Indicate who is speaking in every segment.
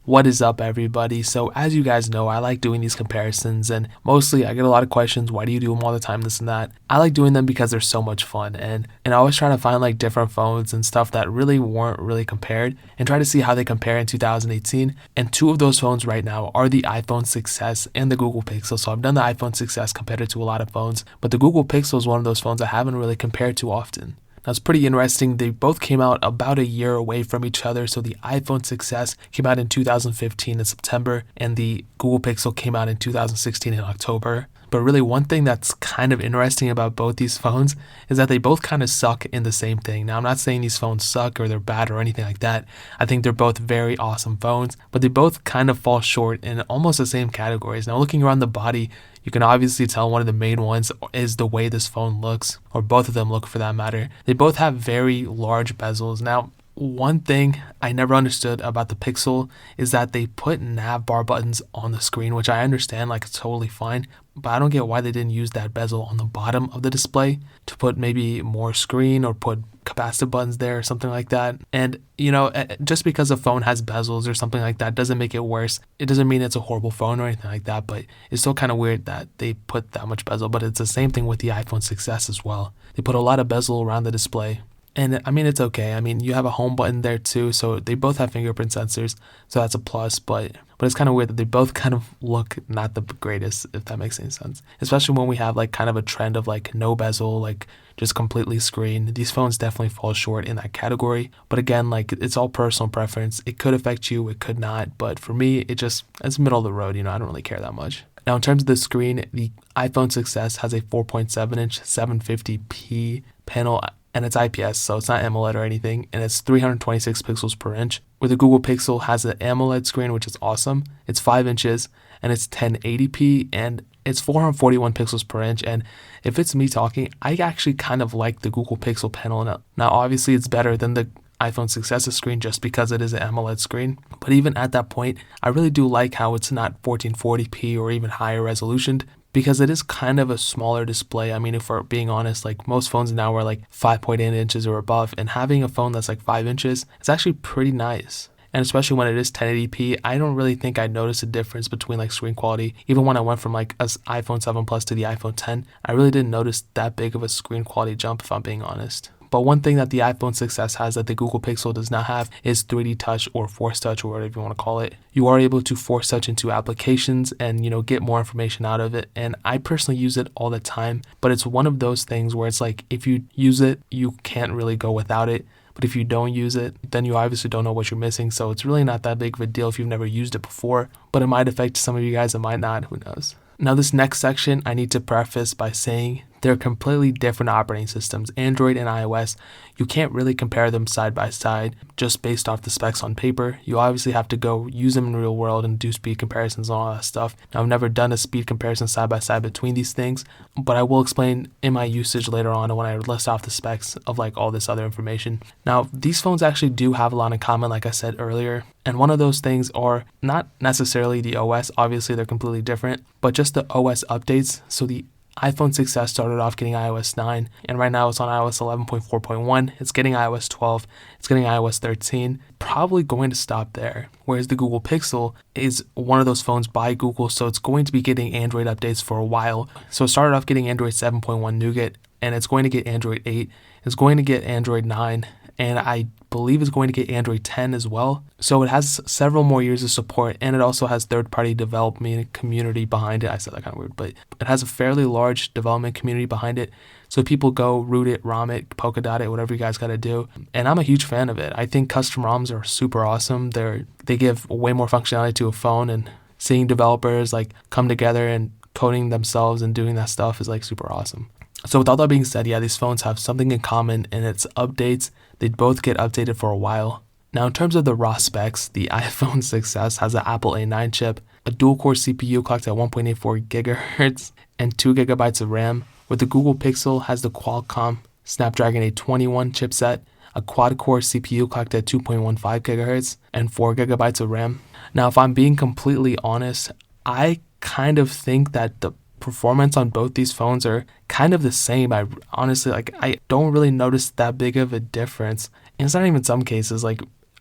Speaker 1: What is up, everybody? So as you guys know, I like doing these comparisons, and mostly I get a lot of questions, why do you do them all the time, this and that. I like doing them because they're so much fun, and I always try to find like different phones and stuff that really weren't really compared and try to see how they compare in 2018. And two of those phones right now are the iPhone 6s and the Google Pixel. So I've done the iPhone 6s compared it to a lot of phones, but the Google Pixel is one of those phones I haven't really compared too often. Now, it's pretty interesting. They both came out about a year away from each other. So the iPhone 6s came out in 2015 in September, and the Google Pixel came out in 2016 in October. But really, one thing that's kind of interesting about both these phones is that they both kind of suck in the same thing. Now, I'm not saying these phones suck or they're bad or anything like that. I think they're both very awesome phones, but they both kind of fall short in almost the same categories. Now, looking around the body, you can obviously tell one of the main ones is the way this phone looks, or both of them look for that matter. They both have very large bezels. Now, one thing I never understood about the Pixel is that they put nav bar buttons on the screen, which I understand, like, it's totally fine, but I don't get why they didn't use that bezel on the bottom of the display to put maybe more screen or put capacitive buttons there or something like that. And just because a phone has bezels or something like that doesn't make it worse. It doesn't mean it's a horrible phone or anything like that, but it's still kind of weird that they put that much bezel. But it's the same thing with the iPhone 6s as well. They put a lot of bezel around the display. And I mean, it's okay. I mean, you have a home button there too, so they both have fingerprint sensors, so that's a plus. But it's kind of weird that they both kind of look not the greatest, if that makes any sense. Especially when we have like kind of a trend of like no bezel, like just completely screen. These phones definitely fall short in that category. But again, like, it's all personal preference. It could affect you, it could not. But for me, it's middle of the road. I don't really care that much. Now, in terms of the screen, the iPhone 6s has a 4.7-inch 750p panel, and it's IPS, so it's not AMOLED or anything, and it's 326 pixels per inch. Where the Google Pixel has an AMOLED screen, which is awesome. It's 5 inches, and it's 1080p, and it's 441 pixels per inch. And if it's me talking, I actually kind of like the Google Pixel panel. Now obviously, it's better than the iPhone 6s screen just because it is an AMOLED screen. But even at that point, I really do like how it's not 1440p or even higher resolution, because it is kind of a smaller display. I mean, if we're being honest, like, most phones now are like 5.8 inches or above, and having a phone that's like 5 inches is actually pretty nice. And especially when it is 1080p, I don't really think I noticed a difference between like screen quality. Even when I went from like an iPhone 7 Plus to the iPhone 10, I really didn't notice that big of a screen quality jump, if I'm being honest. But one thing that the iPhone 6s has that the Google Pixel does not have is 3D touch, or force touch, or whatever you want to call it. You are able to force touch into applications and, get more information out of it. And I personally use it all the time, but it's one of those things where it's like, if you use it, you can't really go without it. But if you don't use it, then you obviously don't know what you're missing. So it's really not that big of a deal if you've never used it before, but it might affect some of you guys, it might not, who knows. Now, this next section, I need to preface by saying they're completely different operating systems, Android and iOS. You can't really compare them side by side just based off the specs on paper. You obviously have to go use them in the real world and do speed comparisons and all that stuff. Now, I've never done a speed comparison side by side between these things, but I will explain in my usage later on when I list off the specs of like all this other information. Now, these phones actually do have a lot in common, like I said earlier. And one of those things are not necessarily the OS, obviously they're completely different, but just the OS updates. So the iPhone 6s started off getting iOS 9, and right now it's on iOS 11.4.1. It's getting iOS 12. It's getting iOS 13. Probably going to stop there. Whereas the Google Pixel is one of those phones by Google, so it's going to be getting Android updates for a while. So it started off getting Android 7.1 Nougat, and it's going to get Android 8. It's going to get Android 9, and I believe it's going to get Android 10 as well. So it has several more years of support, and it also has third-party development community behind it. I said that kind of weird, but it has a fairly large development community behind it. So people go root it, ROM it, Polkadot it, whatever you guys got to do. And I'm a huge fan of it. I think custom ROMs are super awesome. They give way more functionality to a phone, and seeing developers like come together and coding themselves and doing that stuff is like super awesome. So with all that being said, yeah, these phones have something in common, and it's updates. They both get updated for a while. Now, in terms of the raw specs, the iPhone 6s has an Apple A9 chip, a dual-core CPU clocked at 1.84 gigahertz, and 2 gigabytes of RAM, where the Google Pixel has the Qualcomm Snapdragon 821 chipset, a quad-core CPU clocked at 2.15 gigahertz, and 4 gigabytes of RAM. Now, if I'm being completely honest, I kind of think that the performance on both these phones are kind of the same. I honestly, I don't really notice that big of a difference. And it's not even some cases,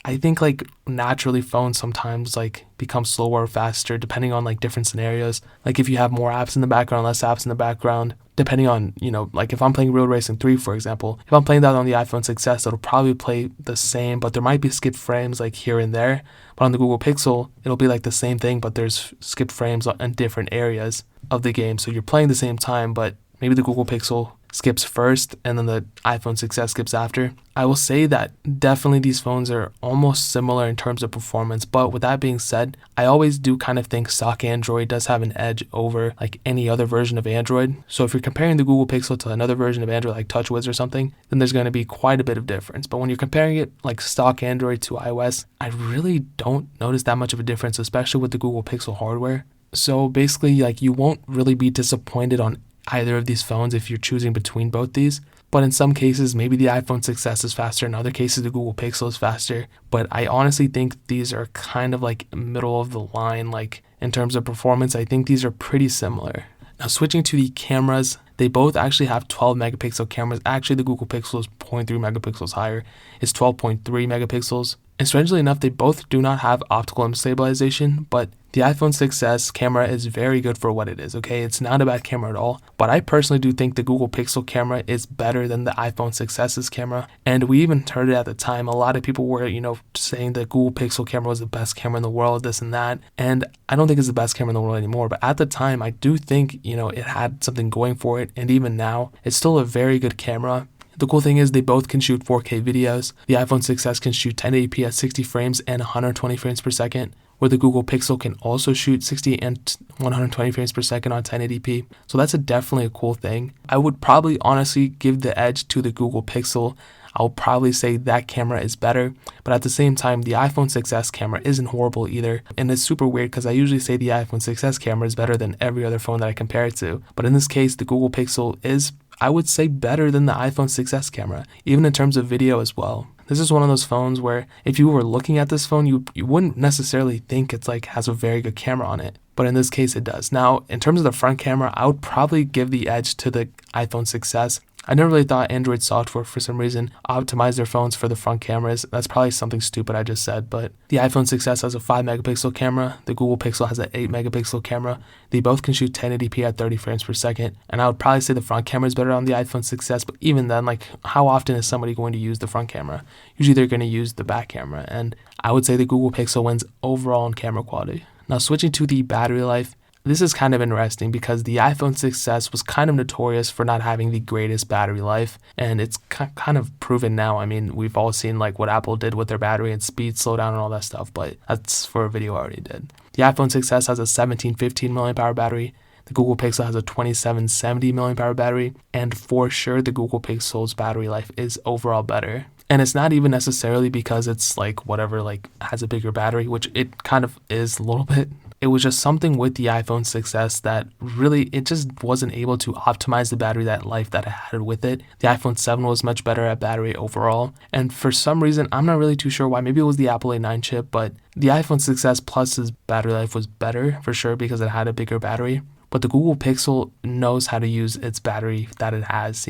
Speaker 1: I think like naturally phones sometimes like become slower or faster depending on like different scenarios. Like if you have more apps in the background, less apps in the background, depending on, like if I'm playing Real Racing 3, for example, if I'm playing that on the iPhone 6s, it'll probably play the same, but there might be skipped frames like here and there. But on the Google Pixel, it'll be like the same thing, but there's skipped frames in different areas of the game. So you're playing the same time, but maybe the Google Pixel skips first and then the iPhone 6s skips after. I will say that definitely these phones are almost similar in terms of performance, but with that being said, I always do kind of think stock Android does have an edge over like any other version of Android. So if you're comparing the Google Pixel to another version of Android like TouchWiz or something, then there's going to be quite a bit of difference. But when you're comparing it like stock Android to iOS, I really don't notice that much of a difference, especially with the Google Pixel hardware. So basically, like you won't really be disappointed on either of these phones if you're choosing between both these. But in some cases, maybe the iPhone 6s is faster. In other cases, the Google Pixel is faster. But I honestly think these are kind of like middle of the line. Like in terms of performance, I think these are pretty similar. Now switching to the cameras, they both actually have 12 megapixel cameras. Actually, the Google Pixel is 0.3 megapixels higher. It's 12.3 megapixels. And strangely enough, they both do not have optical image stabilization, but the iPhone 6s camera is very good for what it is, okay? It's not a bad camera at all, but I personally do think the Google Pixel camera is better than the iPhone 6s's camera, and we even heard it at the time. A lot of people were, saying the Google Pixel camera was the best camera in the world, this and that, and I don't think it's the best camera in the world anymore, but at the time, I do think, it had something going for it, and even now, it's still a very good camera. The cool thing is they both can shoot 4K videos. The iPhone 6s can shoot 1080p at 60 frames and 120 frames per second, where the Google Pixel can also shoot 60 and 120 frames per second on 1080p. So that's definitely a cool thing. I would probably honestly give the edge to the Google Pixel. I'll probably say that camera is better, but at the same time, the iPhone 6s camera isn't horrible either. And it's super weird because I usually say the iPhone 6s camera is better than every other phone that I compare it to. But in this case, the Google Pixel is, I would say, better than the iPhone 6s camera, even in terms of video as well. This is one of those phones where if you were looking at this phone, you wouldn't necessarily think it's like has a very good camera on it. But in this case, it does. Now, in terms of the front camera, I would probably give the edge to the iPhone 6s. I never really thought Android software, for some reason, optimized their phones for the front cameras. That's probably something stupid I just said, but the iPhone 6s has a 5 megapixel camera. The Google Pixel has an 8 megapixel camera. They both can shoot 1080p at 30 frames per second. And I would probably say the front camera is better on the iPhone 6s, but even then, like, how often is somebody going to use the front camera? Usually they're going to use the back camera. And I would say the Google Pixel wins overall in camera quality. Now, switching to the battery life, this is kind of interesting because the iPhone 6s was kind of notorious for not having the greatest battery life, and it's kind of proven now. I mean, we've all seen like what Apple did with their battery and speed slowdown and all that stuff, but that's for a video I already did. The iPhone 6s has a 1715 mAh battery. The Google Pixel has a 2770 mAh battery, and for sure the Google Pixel's battery life is overall better. And it's not even necessarily because it's like whatever, like has a bigger battery, which it kind of is a little bit. It was just something with the iPhone 6s that really, it just wasn't able to optimize the battery life that it had with it. The iPhone 7 was much better at battery overall. And for some reason, I'm not really too sure why. Maybe it was the Apple A9 chip, but the iPhone 6s Plus's battery life was better for sure because it had a bigger battery. But the Google Pixel knows how to use its battery that it has,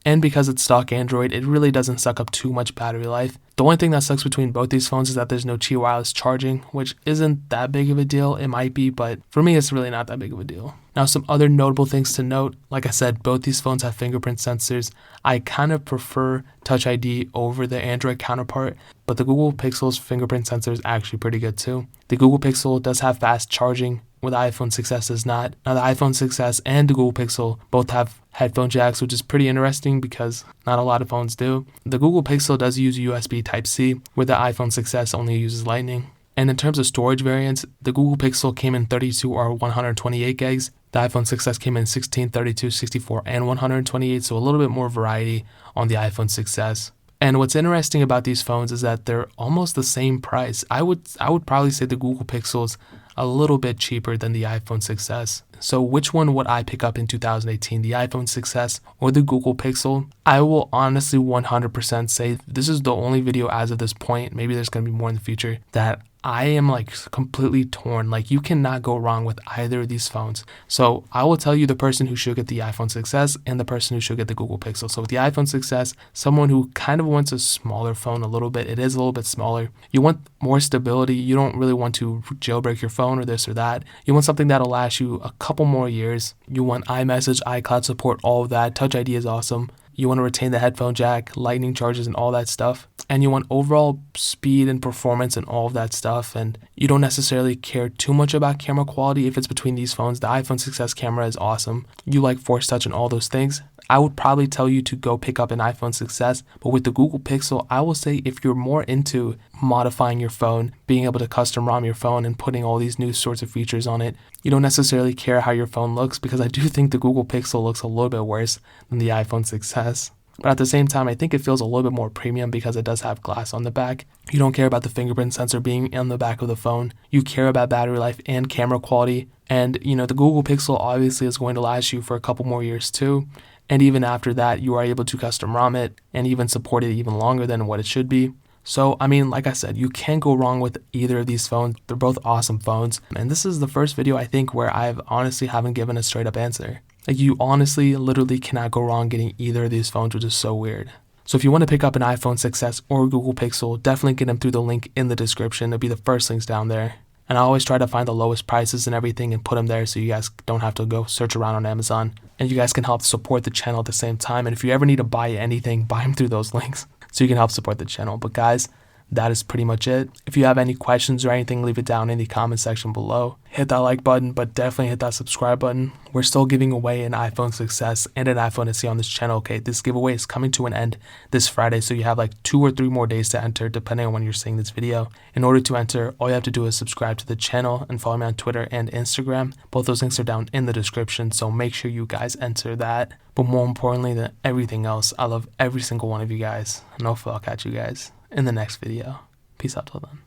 Speaker 1: and because it's stock Android, it really doesn't suck up too much battery life. The only thing that sucks between both these phones is that there's no Qi wireless charging, which isn't that big of a deal. It might be, but for me, it's really not that big of a deal. Now, some other notable things to note, like I said, both these phones have fingerprint sensors. I kind of prefer Touch ID over the Android counterpart, but the Google Pixel's fingerprint sensor is actually pretty good too. The Google Pixel does have fast charging, where the iPhone 6s does not. Now, the iPhone 6s and the Google Pixel both have headphone jacks, which is pretty interesting because not a lot of phones do. The Google Pixel does use USB Type-C, where the iPhone 6s only uses Lightning. And in terms of storage variants, the Google Pixel came in 32 or 128 gigs. The iPhone 6s came in 16, 32, 64, and 128, so a little bit more variety on the iPhone 6s. And what's interesting about these phones is that they're almost the same price. I would probably say the Google Pixel's a little bit cheaper than the iPhone 6s. So which one would I pick up in 2018, the iPhone 6s or the Google Pixel? I will honestly 100% say this is the only video as of this point, maybe there's going to be more in the future, that I am like completely torn. Like, you cannot go wrong with either of these phones. So I will tell you the person who should get the iPhone 6s and the person who should get the Google Pixel. So with the iPhone 6s, someone who kind of wants a smaller phone a little bit. It is a little bit smaller. You want more stability. You don't really want to jailbreak your phone or this or that. You want something that'll last you a couple more years. You want iMessage, iCloud support, all of that. Touch ID is awesome. You want to retain the headphone jack, lightning charges, and all that stuff. And you want overall speed and performance and all of that stuff. And you don't necessarily care too much about camera quality if it's between these phones. The iPhone 6s camera is awesome. You like Force Touch and all those things. I would probably tell you to go pick up an iPhone 6s, but with the Google Pixel, I will say if you're more into modifying your phone, being able to custom ROM your phone and putting all these new sorts of features on it, you don't necessarily care how your phone looks, because I do think the Google Pixel looks a little bit worse than the iPhone 6s. But at the same time, I think it feels a little bit more premium because it does have glass on the back. You don't care about the fingerprint sensor being on the back of the phone. You care about battery life and camera quality. And, the Google Pixel obviously is going to last you for a couple more years too. And even after that, you are able to custom ROM it and even support it even longer than what it should be. So, like I said, you can't go wrong with either of these phones. They're both awesome phones. And this is the first video, I think, where I've honestly haven't given a straight up answer. Like, you honestly, literally cannot go wrong getting either of these phones, which is so weird. So if you want to pick up an iPhone 6s or Google Pixel, definitely get them through the link in the description. It'll be the first links down there. And I always try to find the lowest prices and everything and put them there so you guys don't have to go search around on Amazon. And you guys can help support the channel at the same time. And if you ever need to buy anything, buy them through those links so you can help support the channel. But guys, that is pretty much it. If you have any questions or anything, leave it down in the comment section below. Hit that like button, but definitely hit that subscribe button. We're still giving away an iPhone 6s and an iPhone SE on this channel. Okay, this giveaway is coming to an end this Friday, so you have like 2 or 3 more days to enter depending on when you're seeing this video. In order to enter, all you have to do is subscribe to the channel and follow me on Twitter and Instagram. Both those links are down in the description, so make sure you guys enter that. But more importantly than everything else, I love every single one of you guys, and hopefully I'll catch you guys in the next video. Peace out till then.